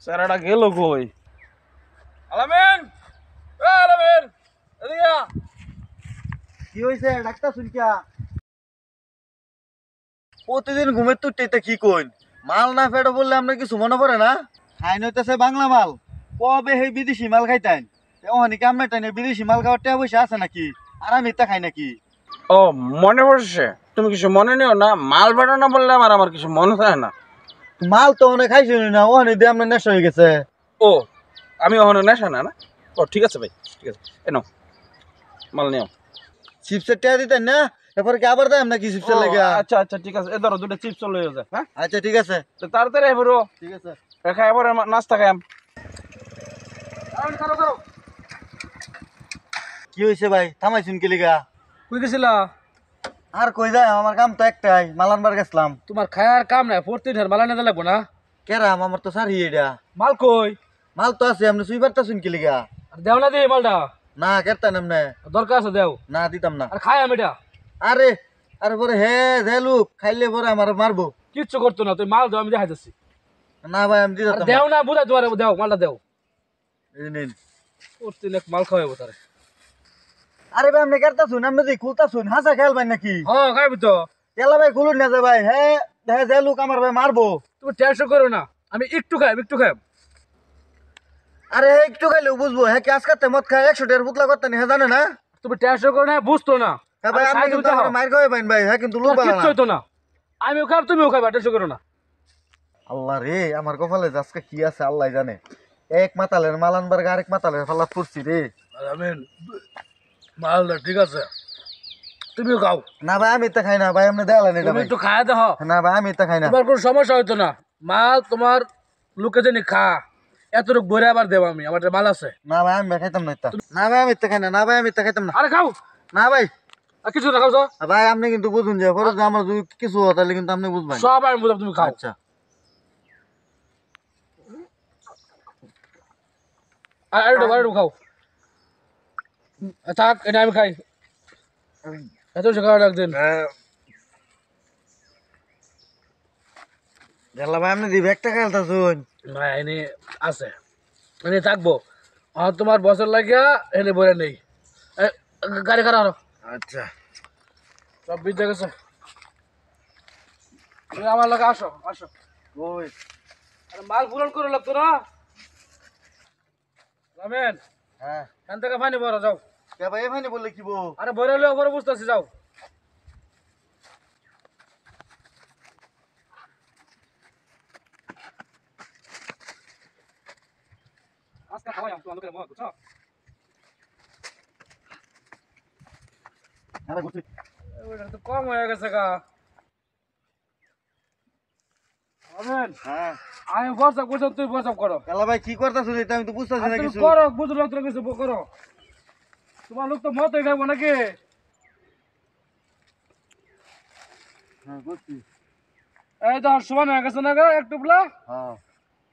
স্যারটা গেল কই? আলামিন, আলামিন, এদিকে আ। কি হয়েছে ডাক্তার শুনকিয়া? প্রতিদিন ঘুমের তুটতে কি কইন? মাল না ফেটো বললে আপনার কিছু মনে পড়ে না? খাইন হইতেছে বাংলা মাল, কবে সেই বিদেশি মাল খাইতেন? ওখানে কেমন টাইনে বিদেশি মাল খাওয়ার টাকা পয়সা আছে নাকি? আর আমি তা খাই নাকি? ও, মনে পড়ছে। তুমি কিছু মনে নিও না, মাল বাটা না বললে আমার কিছু মনে থাকে না। মাল তো অনেক খাইছি না, ওখানে দিয়ে আপনার নেশা হয়ে গেছে। ও, আমি ওখানে নেশা না না? ও ঠিক আছে ভাই, ঠিক আছে, এনো মাল নিও। চিপসের টাকা দিতেন না? এরপরে কি আবার দেয় নাকি চিপসের লেগে? আচ্ছা আচ্ছা ঠিক আছে, এ ধরো দুটো চিপস লয়ে যায়। হ্যাঁ আচ্ছা ঠিক আছে, তো তাড়াতাড়ি এবারও ঠিক আছে। খাই এবার নাস্তা খাইম। কি হয়েছে ভাই, থামাইছুন কি লিগা? কই গেছিলা? আর কই যায়, আমার কাম তো একটাই, মাল আনবার গেছিলাম। তোমার খায়ার কাম নাই, প্রতিদিন মাল আনতে লাগবো না? কেরাম আমার তো সারি এটা। মাল কই? মাল তো আছে, আপনি সুইবারটা শুন কি লিগা? আর দেও না দি মালটা। না কেরতান এমনে। দরকার আছে দেও। না দিতাম না। আর খাই আমি এটা। আরে আরে পরে হে হে লোক খাইলে পরে আমার মারবো। কিচ্ছু করতো না, তুই মাল দাও, আমি দেখাই যাচ্ছি। না ভাই আমি দিতাম না। দেও না, বুঝাই তোমার, দেও মালটা দেও। এই নিন। প্রতিদিন মাল খাওয়াবো তারে। আরে ভাই আপনি কেরতা শুন, আপনি যদি খুলতা শুন হাসা খেয়াল ভাই নাকি? হ্যাঁ খাইবি তো। তেলা ভাই খুলুন না যে ভাই, হে হে যে লোক আমার ভাই মারবো। তুমি টেনশন করো না, আমি একটু খাই একটু খাই। আরে হে একটু খাইলেও বুঝবো, হ্যাঁ কি আজকাতে মদ খায় 100 টাকার বুকলা করতে হে জানে না? তুমি টেনশন করো না, বুঝতো না। হ্যাঁ ভাই আপনি কিন্তু আমার মার খাওয়াই পাইন ভাই, হ্যাঁ কিন্তু লোক বালা কিচ্ছু না। হইতো না, আমিও খাব তুমিও খাইবা, টেনশন করো না। আল্লাহ রে, আমার কপালে আজকে কি আছে আল্লাহ জানে। এক মাতালের মাল আনবার আরেক মাতালের ফাল্লা পড়ছি রে। আমিন, মালটা ঠিক আছে, তুমিও খাও। না ভাই আমি তো খাই না ভাই, আপনি দেখালেন এটা তুমি ভাই। একটু খায় দেখো। না ভাই আমি তো খাই না। তোমার কোনো সমস্যা হইতো না, মাল তোমার লোকে জানি খা, এতটুকু ভরে আবার দেবো আমি, আমার মাল আছে। না ভাই আমি খাইতাম না এটা। না ভাই আমি তো খাই না, না ভাই আমি তো খাইতাম না। আরে খাও। না ভাই। আর কিছু না, খাও তো। ভাই আপনি কিন্তু বুঝুন যে পরে যদি আমার যদি কিছু হয় তাহলে কিন্তু আপনি বুঝবেন। সব আমি বুঝলাম, তুমি খাও। আচ্ছা আর একটু খাও। থাক, এটা আমি খাই, এত খাওয়া একদিন। গেলা ভাই আপনি দিবে একটা খেলতা শুন। না এনে আছে, এনে থাকবো। আর তোমার বছর লাগিয়া এনে বলে নেই। গাড়ি খারাপ আরো আচ্ছা সব বিদ্যা গেছে। তুমি আমার লাগে আসো আসো। ওই আরে মাল পূরণ করে লাগতো না। রামেন, হ্যাঁ এখান থেকে পানি ভরো যাও। কে ভাই এখানে বললে কি বউ? আরে ভরে হলে ওপরে বুঝতেছি, যাও। আজকে খাওয়াই তোমার লোকের মত, বুঝছো? আরে বুঝছি। ওইটা তো কম হয়ে গেছে গা। রামেন, হ্যাঁ আমি বসা করছো, তুই বসা করো। গেলা ভাই কি করতা শুন, এটা আমি তো বুঝতাছি আর না তুমি কিছু। করো, বুঝলো তো কিছু করো। তোমার লোক তো মত খাইবো নাকি? হ্যাঁ বুঝছি। এই তো সমান হয়ে গেছে না গা একটু বলা। হ্যাঁ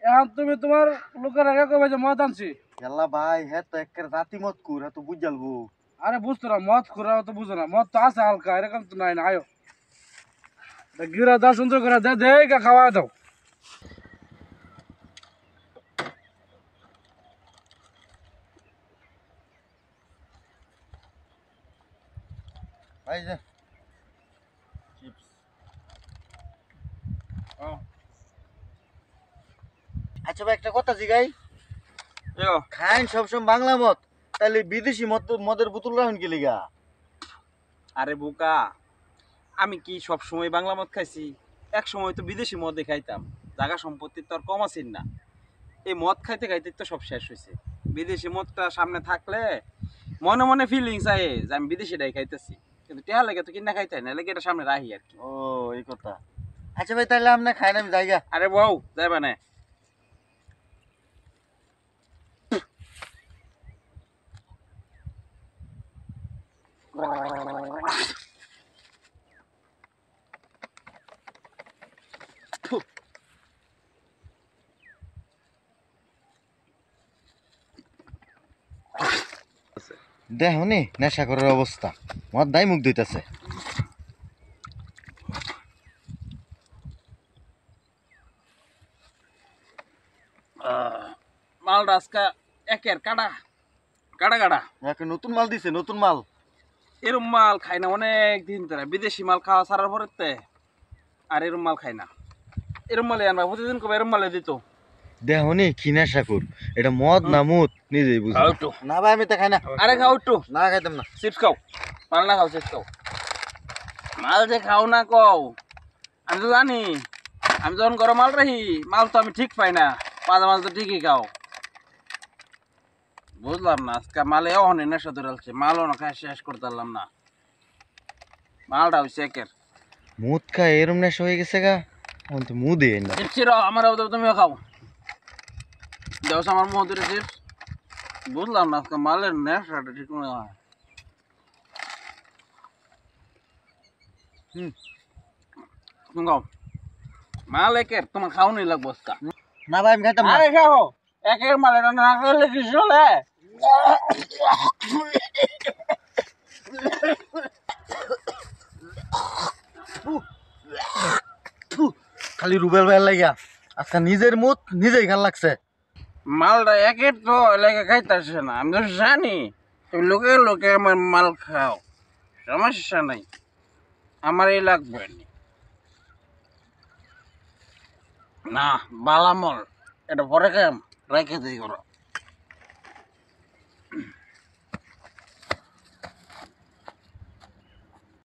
এখন তুমি তোমার লোকের আগে কবে যে মদ আনছি। গেলা ভাই হ্যাঁ তো একের রাতি মত কুর হ্যাঁ তো বুঝালবো। আরে বুঝতো না, মদ খুরা তো বুঝো না, মদ তো আছে হালকা, এরকম তো নাই না। আয়ো গিরা দাও, সুন্দর করে দে দে খাওয়া দাও। ভাই যে চিপস। আচ্ছা ভাই একটা কথা জিগাই, খাইন সবসময় বাংলা মদ, তাহলে বিদেশি মদের বোতল রাখুন কি লিগা? আরে বোকা, আমি কি সব সময় বাংলা মদ খাইছি? এক সময় তো বিদেশি মদে খাইতাম, জায়গা সম্পত্তি তো আর কম আছেন না। এই মদ খাইতে খাইতে তো সব শেষ হয়েছে। বিদেশি মদটা সামনে থাকলে মনে মনে ফিলিংস আয়ে যে আমি বিদেশিটাই খাইতেছি, কিন্তু টেহা লেগে তো কিনা খাইতে না, লেগে এটা সামনে রাহি আর কি। ও এই কথা। আচ্ছা ভাই তাহলে আপনি খাইন, আমি জায়গা। আরে বউ যাইবা না? দেখো নি নেশা করার অবস্থা, মদ দাই মুখ দিতেছে। মালটা আজকে একের কাটা কাটা কাটা। একটা নতুন মাল দিছে, নতুন মাল। এরম মাল খাই না অনেক দিন ধরে, বিদেশি মাল খাওয়া ছাড়ার পরে আর এরম মাল খাই না। এরম মালে আনবা প্রতিদিন কবে এরম মালে দিত। দেখনি কি নেশা কর, এটা মদ না মুদ নিজেই বুঝি খাও একটু। না ভাই, আমি তো খাই না। আরে খাও একটু, না খাইতাম না। চিপস খাও, মাল না খাও চিপস খাও। মাল যে খাও না কও, আমি তো জানি। আমি যখন ঘরে মাল রাখি, মাল তো আমি ঠিক পাই না, মাঝে মাঝে তো ঠিকই খাও। বুঝলাম না আজকে মালে অহনে নেশা ধরে আসছে, মালও না খাই শেষ করতে পারলাম না। মালটা হয়েছে একের। মুদ খায় এরম নেশা হয়ে গেছে গা, এখন তো মুদে না। চিপস আমার তুমিও খাও, দেওস আমার মুখ ধরে চিপস। বুঝলাম না আজকে মালের নেশাটা ঠিক মনে হয়। তুমি খাও, মাল একের, তোমার খাওয়ানি লাগবো আজকে। না ভাই আমি খাইতাম না। আরে খাও, একের মাল এটা না খেলে কি চলে? খালি রুবেল ভাইয়ের লাগিয়া আজকে নিজের মুদ নিজেই খান লাগছে। মালটা একের তো এলাকা খাইতেছে না, আমি তো জানি। তুমি লোকে লোকে আমার মাল খাও, সমস্যা নাই, আমার এই লাগবে না। বালামল এটা পরে খাম, রেখে দিই করো।